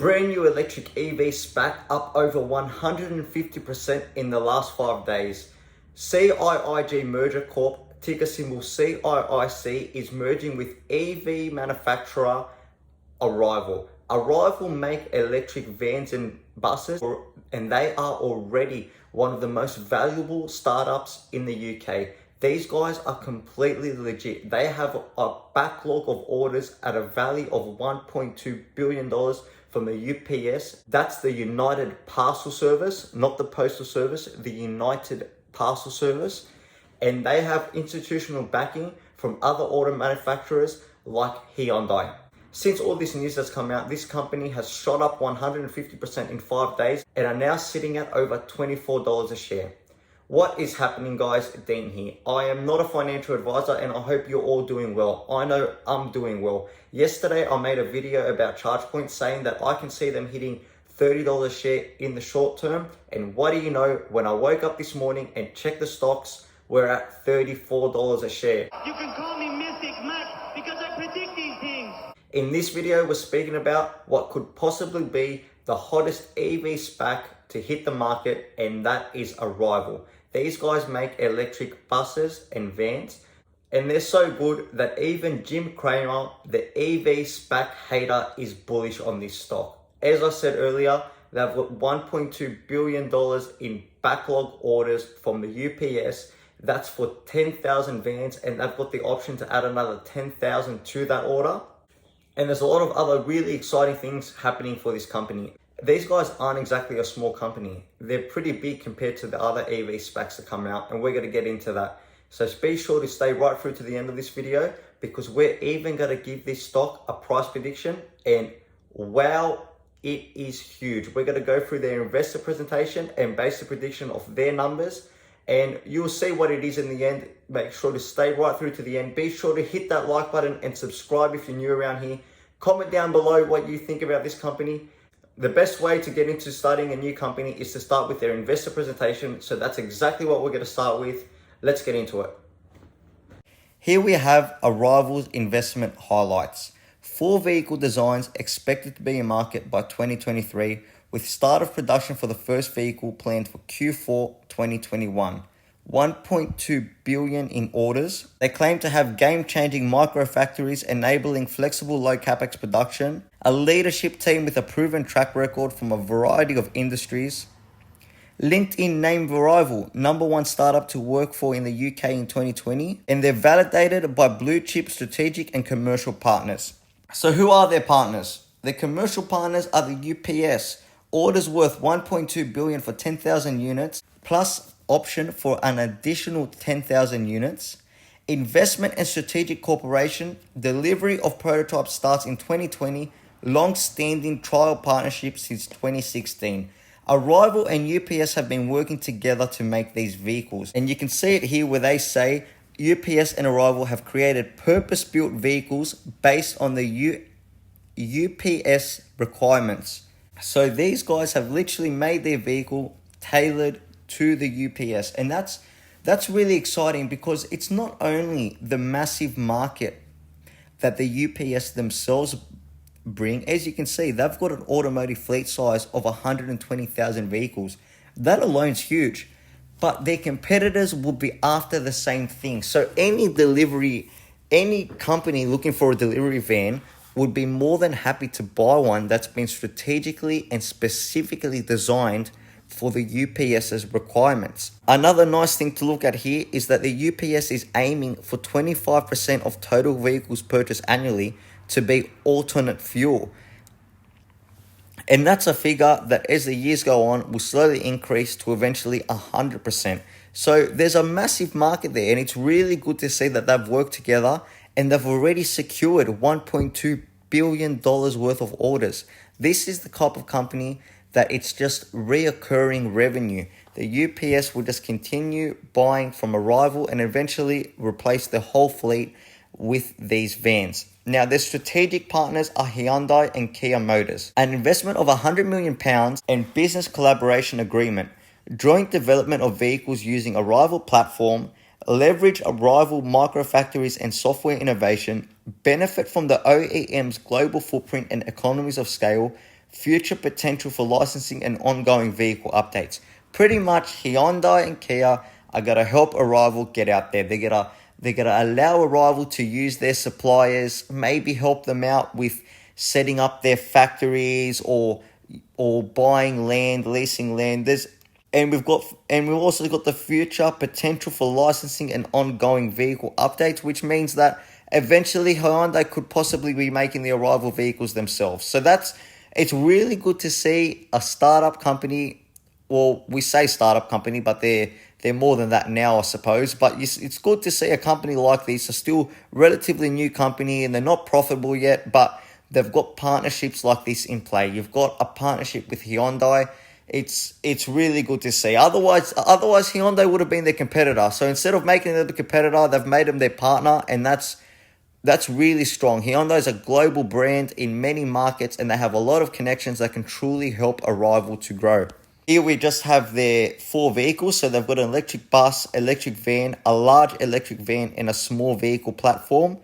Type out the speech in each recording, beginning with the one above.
Brand new electric EV Spac up over 150% in the last 5 days. Ciic Merger Corp, ticker symbol CIIC, is merging with EV manufacturer Arrival. Arrival make electric vans and buses, and they are already one of the most valuable startups in the UK. These guys are completely legit. They have a backlog of orders at a value of $1.2 billion from the UPS. That's the United Parcel Service, not the Postal Service, the United Parcel Service. And they have institutional backing from other auto manufacturers like Hyundai. Since all this news has come out, this company has shot up 150% in 5 days and are now sitting at over $24 a share. What is happening, guys? Dean here. I am not a financial advisor and I hope you're all doing well. I know I'm doing well. Yesterday, I made a video about ChargePoint saying that I can see them hitting $30 a share in the short term. And what do you know? When I woke up this morning and checked the stocks, we're at $34 a share. You can call me Mystic Mac because I predict these things. In this video, we're speaking about what could possibly be the hottest EV SPAC to hit the market, and that is Arrival. These guys make electric buses and vans, and they're so good that even Jim Cramer, the EV SPAC hater, is bullish on this stock. As I said earlier, they've got $1.2 billion in backlog orders from the UPS. That's for 10,000 vans, and they've got the option to add another 10,000 to that order. And there's a lot of other really exciting things happening for this company. These guys aren't exactly a small company. They're pretty big compared to the other EV SPACs that come out, and we're going to get into that. So be sure to stay right through to the end of this video, because we're even going to give this stock a price prediction, and wow, it is huge. We're going to go through their investor presentation and base the prediction of their numbers, and you'll see what it is in the end. Make sure to stay right through to the end. Be sure to hit that like button and subscribe if you're new around here. Comment down below what you think about this company. The best way to get into starting a new company is to start with their investor presentation. So that's exactly what we're going to start with. Let's get into it. Here we have Arrival's investment highlights. 4 vehicle designs expected to be in market by 2023, with start of production for the first vehicle planned for Q4 2021. 1.2 billion in orders. They claim to have game-changing micro factories enabling flexible low capex production, a leadership team with a proven track record from a variety of industries. LinkedIn named Arrival #1 startup to work for in the UK in 2020, and they're validated by blue chip strategic and commercial partners. So who are their partners? Their commercial partners are the UPS. Orders worth 1.2 billion for 10,000 units, plus option for an additional 10,000 units. Investment and Strategic Corporation, delivery of prototypes starts in 2020, long-standing trial partnership since 2016. Arrival and UPS have been working together to make these vehicles. And you can see it here where they say UPS and Arrival have created purpose-built vehicles based on the UPS requirements. So these guys have literally made their vehicle tailored to the UPS, and that's really exciting, because it's not only the massive market that the UPS themselves bring. As you can see, they've got an automotive fleet size of 120,000 vehicles. That alone is huge, but their competitors will be after the same thing. So any company looking for a delivery van would be more than happy to buy one that's been strategically and specifically designed for the UPS's requirements. Another nice thing to look at here is that the UPS is aiming for 25% of total vehicles purchased annually to be alternate fuel. And that's a figure that, as the years go on, will slowly increase to eventually 100%. So there's a massive market there, and it's really good to see that they've worked together and they've already secured $1.2 billion worth of orders. This is the type of company that it's just reoccurring revenue. The UPS will just continue buying from Arrival and eventually replace the whole fleet with these vans. Now, their strategic partners are Hyundai and Kia Motors. An investment of £100 million and business collaboration agreement. Joint development of vehicles using Arrival platform, leverage Arrival microfactories and software innovation, benefit from the OEM's global footprint and economies of scale, future potential for licensing and ongoing vehicle updates. Pretty much Hyundai and Kia are going to help Arrival get out there. They're gonna allow Arrival to use their suppliers, maybe help them out with setting up their factories or buying land, leasing land. We've also got the future potential for licensing and ongoing vehicle updates, which means that eventually Hyundai could possibly be making the Arrival vehicles themselves. So it's really good to see a startup company. Well, we say startup company, but they're more than that now, I suppose. But it's good to see a company like this, a still relatively new company, and they're not profitable yet, but they've got partnerships like this in play. You've got a partnership with Hyundai. It's really good to see. Otherwise Hyundai would have been their competitor. So instead of making them the competitor, they've made them their partner, and that's really strong. Hyundai is a global brand in many markets, and they have a lot of connections that can truly help Arrival to grow. Here we just have their 4 vehicles. So they've got an electric bus, electric van, a large electric van, and a small vehicle platform.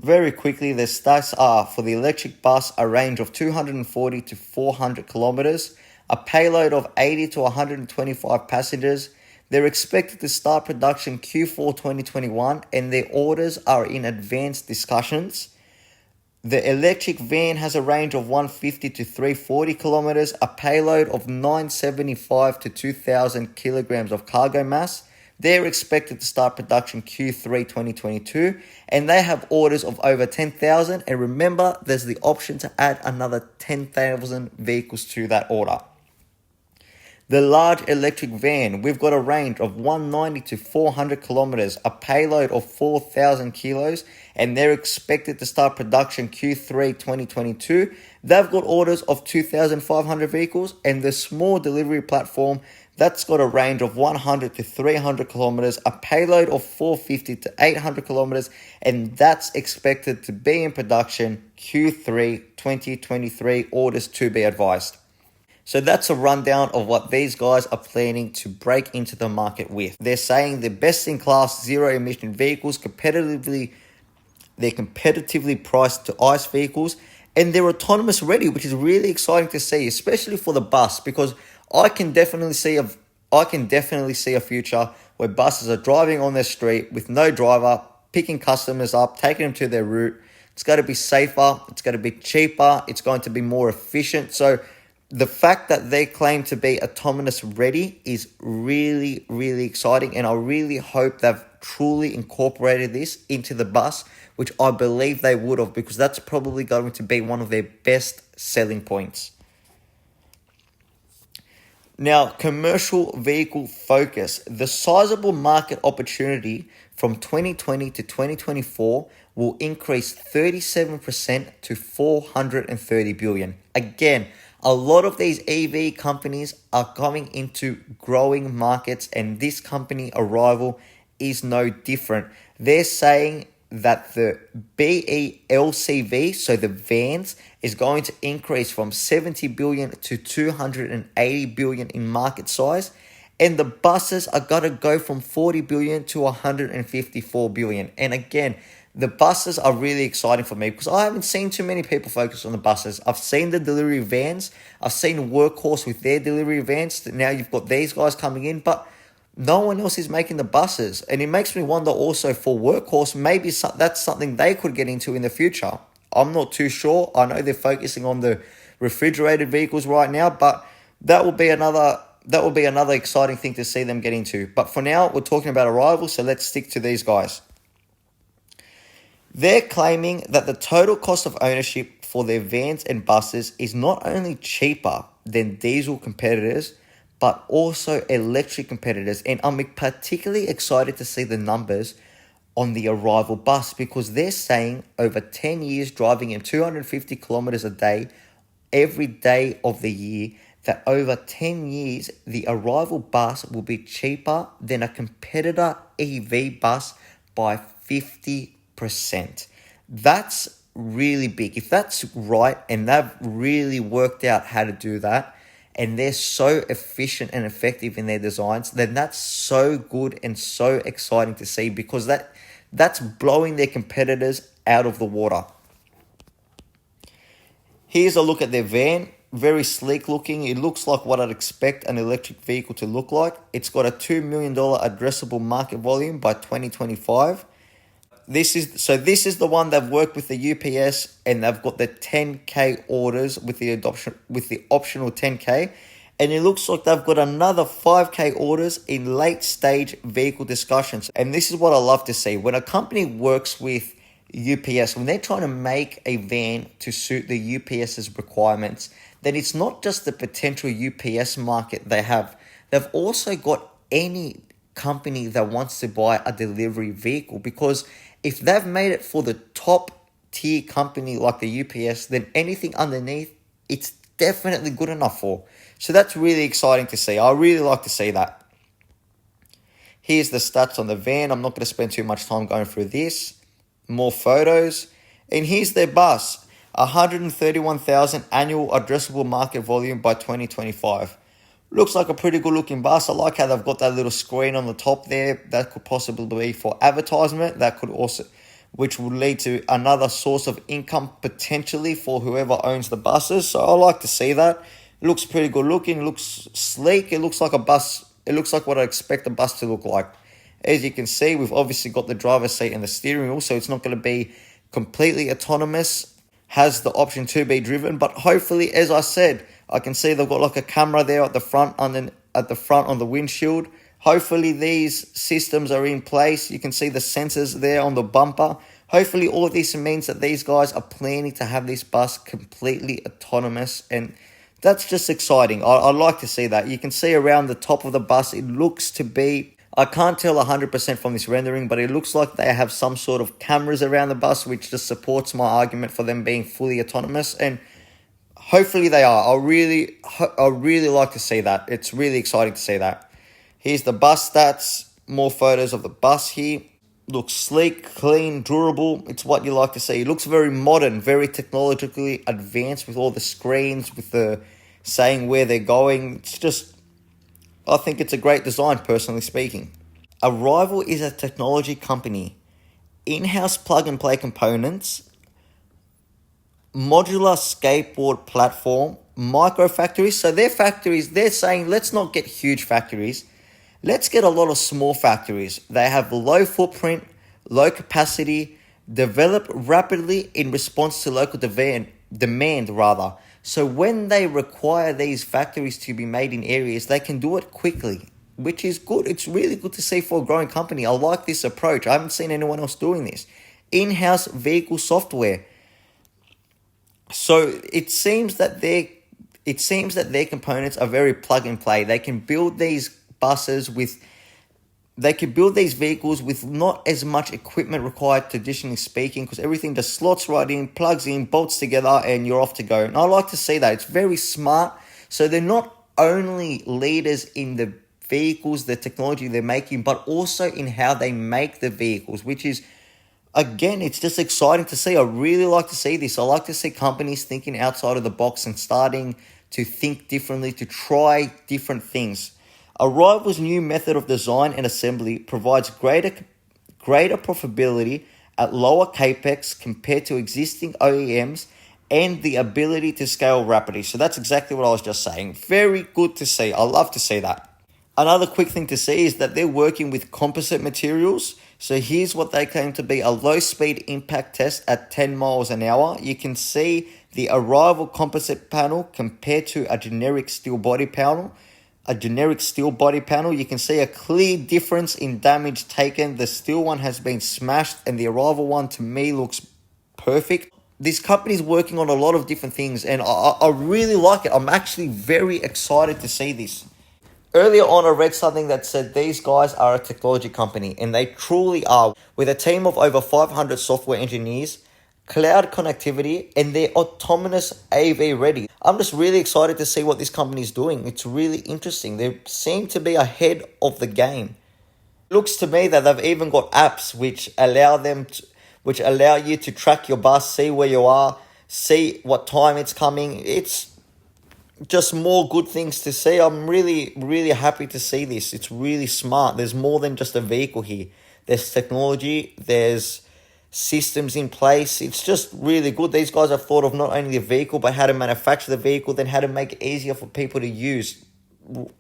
Very quickly, their stats are for the electric bus, a range of 240 to 400 kilometers, a payload of 80 to 125 passengers. They're expected to start production Q4 2021, and their orders are in advanced discussions. The electric van has a range of 150 to 340 kilometers, a payload of 975 to 2,000 kilograms of cargo mass. They're expected to start production Q3 2022, and they have orders of over 10,000. And remember, there's the option to add another 10,000 vehicles to that order. The large electric van, we've got a range of 190 to 400 kilometers, a payload of 4,000 kilos, and they're expected to start production Q3 2022. They've got orders of 2,500 vehicles, and the small delivery platform, that's got a range of 100 to 300 kilometers, a payload of 450 to 800 kilometers, and that's expected to be in production Q3 2023, orders to be advised. So that's a rundown of what these guys are planning to break into the market with. They're saying they're best-in-class zero-emission vehicles, they're competitively priced to ICE vehicles, and they're autonomous ready, which is really exciting to see, especially for the bus, because I can definitely see a future where buses are driving on their street with no driver, picking customers up, taking them to their route. It's going to be safer, it's going to be cheaper, it's going to be more efficient. So the fact that they claim to be autonomous ready is really, really exciting. And I really hope they've truly incorporated this into the bus, which I believe they would have, because that's probably going to be one of their best selling points. Now, commercial vehicle focus. The sizable market opportunity from 2020 to 2024 will increase 37% to 430 billion. Again, a lot of these EV companies are coming into growing markets, and this company Arrival is no different. They're saying that the BELCV, so the vans, is going to increase from 70 billion to 280 billion in market size, and the buses are going to go from 40 billion to 154 billion. And again, the buses are really exciting for me because I haven't seen too many people focus on the buses. I've seen the delivery vans. I've seen Workhorse with their delivery vans. Now you've got these guys coming in, but no one else is making the buses. And it makes me wonder also for Workhorse, maybe that's something they could get into in the future. I'm not too sure. I know they're focusing on the refrigerated vehicles right now, but that will be another exciting thing to see them get into. But for now, we're talking about Arrival, so let's stick to these guys. They're claiming that the total cost of ownership for their vans and buses is not only cheaper than diesel competitors, but also electric competitors. And I'm particularly excited to see the numbers on the Arrival bus, because they're saying over 10 years driving in 250 kilometers a day, every day of the year, that over 10 years, the Arrival bus will be cheaper than a competitor EV bus by 50%. That's really big. If that's right, and they've really worked out how to do that, and they're so efficient and effective in their designs, then that's so good and so exciting to see, because that's blowing their competitors out of the water. Here's a look at their van. very sleek looking. It looks like what I'd expect an electric vehicle to look like. It's got a $2 million addressable market volume by 2025. This is the one they've worked with the UPS, and they've got the 10K orders with the optional 10K. And it looks like they've got another 5K orders in late stage vehicle discussions. And this is what I love to see. When a company works with UPS, when they're trying to make a van to suit the UPS's requirements, then it's not just the potential UPS market they have. They've also got any company that wants to buy a delivery vehicle, because if they've made it for the top tier company like the UPS, then anything underneath, it's definitely good enough for. So that's really exciting to see. I really like to see that. Here's the stats on the van. I'm not going to spend too much time going through this. More photos. And here's their bus. 131,000 annual addressable market volume by 2025. Looks like a pretty good looking bus. I like how they've got that little screen on the top there. That could possibly be for advertisement. That could also, which would lead to another source of income potentially for whoever owns the buses. So I like to see that. It looks pretty good looking. It looks sleek. It looks like a bus. It looks like what I expect a bus to look like. As you can see, we've obviously got the driver's seat and the steering wheel, so it's not going to be completely autonomous. Has the option to be driven, but hopefully, as I said, I can see they've got like a camera there at the front on the windshield. Hopefully these systems are in place. You can see the sensors there on the bumper. Hopefully all of this means that these guys are planning to have this bus completely autonomous, and that's just exciting. I like to see that. You can see around the top of the bus, it looks to be, I can't tell 100% from this rendering, but it looks like they have some sort of cameras around the bus, which just supports my argument for them being fully autonomous, and hopefully they are. I really like to see that. It's really exciting to see that. Here's the bus stats. More photos of the bus here. Looks sleek, clean, durable. It's what you like to see. It looks very modern, very technologically advanced with all the screens, with the saying where they're going. It's just, I think it's a great design, personally speaking. Arrival is a technology company. In-house plug-and-play components, modular skateboard platform, micro factories. So their factories, they're saying, let's not get huge factories. Let's get a lot of small factories. They have low footprint, low capacity, develop rapidly in response to local demand rather. So when they require these factories to be made in areas, they can do it quickly, which is good. It's really good to see for a growing company. I like this approach. I haven't seen anyone else doing this. In-house vehicle software. So it seems that their components are very plug and play. They can build these vehicles with not as much equipment required, traditionally speaking, because everything just slots right in, plugs in, bolts together, and you're off to go. And I like to see that. It's very smart. So they're not only leaders in the vehicles, the technology they're making, but also in how they make the vehicles, which is, again, it's just exciting to see. I really like to see this. I like to see companies thinking outside of the box and starting to think differently, to try different things. Arrival's new method of design and assembly provides greater profitability at lower capex compared to existing OEMs and the ability to scale rapidly. So that's exactly what I was just saying. Very good to see. I love to see that. Another quick thing to see is that they're working with Composite Materials. So here's what they claim to be a low-speed impact test at 10 miles an hour. You can see the Arrival composite panel compared to a generic steel body panel. You can see a clear difference in damage taken. The steel one has been smashed, and the Arrival one, to me, looks perfect. This company is working on a lot of different things, and I really like it. I'm actually very excited to see this. Earlier on, I read something that said these guys are a technology company, and they truly are. With a team of over 500 software engineers, cloud connectivity, and they're autonomous AV ready. I'm just really excited to see what this company is doing. It's really interesting. They seem to be ahead of the game. It looks to me that they've even got apps which allow you to track your bus, see where you are, see what time it's coming. It's just more good things to see. I'm really, really happy to see this. It's really smart. There's more than just a vehicle here. There's technology, there's systems in place. It's just really good. These guys have thought of not only the vehicle, but how to manufacture the vehicle, then how to make it easier for people to use.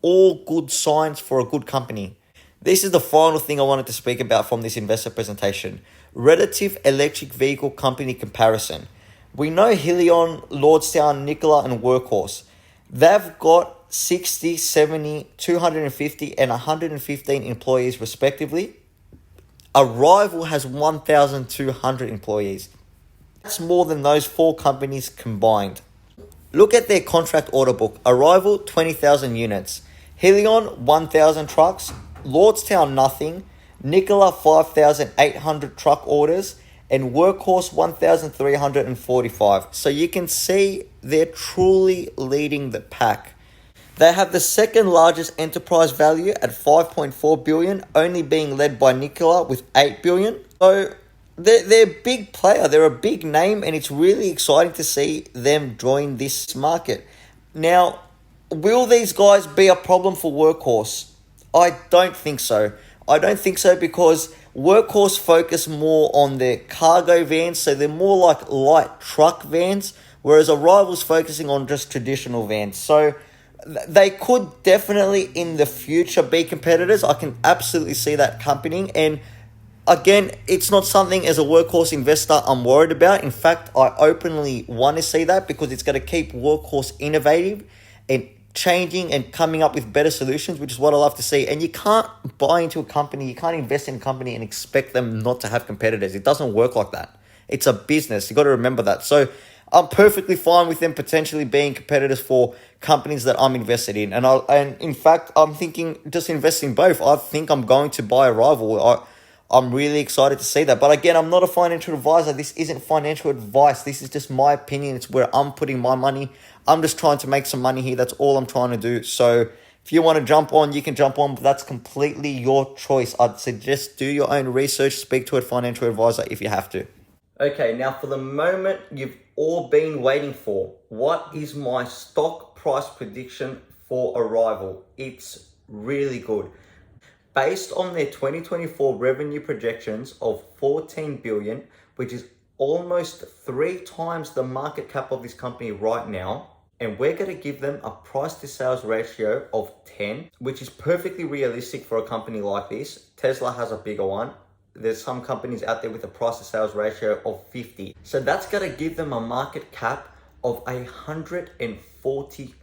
All good signs for a good company. This is the final thing I wanted to speak about from this investor presentation. Relative electric vehicle company comparison. We know Helion, Lordstown, Nikola, and Workhorse. They've got 60, 70, 250, and 115 employees respectively. Arrival has 1,200 employees. That's more than those four companies combined. Look at their contract order book. Arrival, 20,000 units. Helion, 1,000 trucks. Lordstown, nothing. Nikola, 5,800 truck orders. And Workhorse, 1,345. So you can see they're truly leading the pack. They have the second largest enterprise value at 5.4 billion, only being led by Nikola with 8 billion. So they're a big player. They're a big name, and it's really exciting to see them join this market. Now, will these guys be a problem for Workhorse? I don't think so. I don't think so because Workhorse focus more on their cargo vans, so they're more like light truck vans, whereas Arrival's focusing on just traditional vans. So they could definitely in the future be competitors. I can absolutely see that happening. And again, it's not something as a Workhorse investor I'm worried about. In fact, I openly want to see that because it's going to keep Workhorse innovative and changing and coming up with better solutions, which is what I love to see. And you can't buy into a company, you can't invest in a company and expect them not to have competitors. It doesn't work like that. It's a business. You got to remember that. So I'm perfectly fine with them potentially being competitors for companies that I'm invested in. And in fact, I'm thinking just invest in both. I think I'm going to buy Arrival. I'm really excited to see that. But again, I'm not a financial advisor. This isn't financial advice. This is just my opinion. It's where I'm putting my money. I'm just trying to make some money here. That's all I'm trying to do. So if you want to jump on, you can jump on, but that's completely your choice. I'd suggest do your own research. Speak to a financial advisor if you have to. Okay, now for the moment you've all been waiting for. What is my stock price prediction for Arrival? It's really good. Based on their 2024 revenue projections of 14 billion, which is almost 3 times the market cap of this company right now, and we're going to give them a price to sales ratio of 10, which is perfectly realistic for a company like this. Tesla has a bigger one. There's some companies out there with a price to sales ratio of 50. So that's going to give them a market cap of 140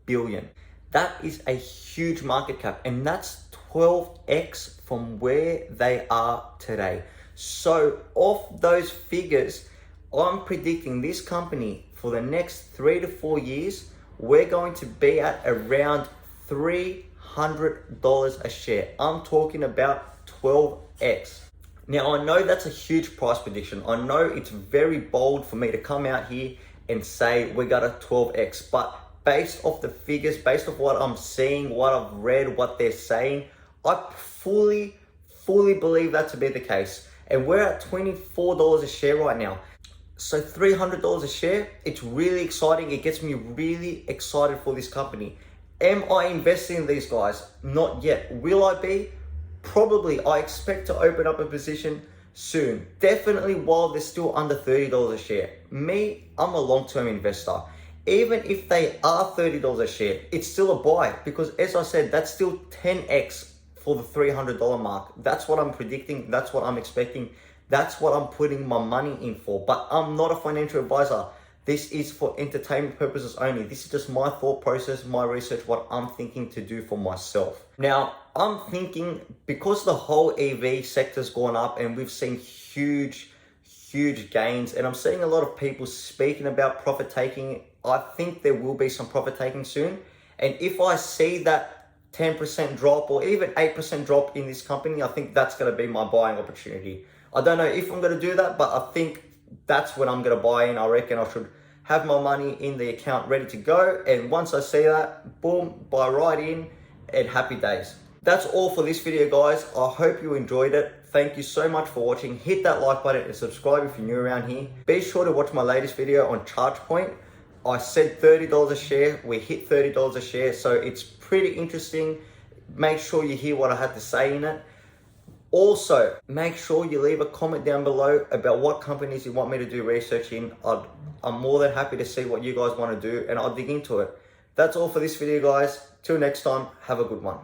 billion. That is a huge market cap, and that's 12x from where they are today. So off those figures, I'm predicting this company for the next 3 to 4 years, we're going to be at around $300 a share. I'm talking about 12x. Now, I know that's a huge price prediction. I know it's very bold for me to come out here and say we got a 12x, but based off the figures, based off what I'm seeing, what I've read, what they're saying, I fully believe that to be the case. And we're at $24 a share right now. So $300 a share, it's really exciting. It gets me really excited for this company. Am I investing in these guys? Not yet. Will I be? Probably. I expect to open up a position soon. Definitely while they're still under $30 a share. Me, I'm a long-term investor. Even if they are $30 a share, it's still a buy because as I said, that's still 10x for the $300 mark. That's what I'm predicting. That's what I'm expecting. That's what I'm putting my money in for. But I'm not a financial advisor. This is for entertainment purposes only. This is just my thought process, my research, what I'm thinking to do for myself. Now, I'm thinking because the whole EV sector's gone up and we've seen huge gains, and I'm seeing a lot of people speaking about profit taking. I think there will be some profit taking soon. And if I see that 10% drop or even 8% drop in this company, I think that's going to be my buying opportunity. I don't know if I'm going to do that, but I think that's when I'm going to buy in. I reckon I should have my money in the account ready to go. And once I see that, boom, buy right in and happy days. That's all for this video, guys. I hope you enjoyed it. Thank you so much for watching. Hit that like button and subscribe if you're new around here. Be sure to watch my latest video on ChargePoint. I said $30 a share. We hit $30 a share, so it's pretty interesting. Make sure you hear what I had to say in it. Also, make sure you leave a comment down below about what companies you want me to do research in. I'm more than happy to see what you guys want to do, and I'll dig into it. That's all for this video, guys. Till next time, have a good one.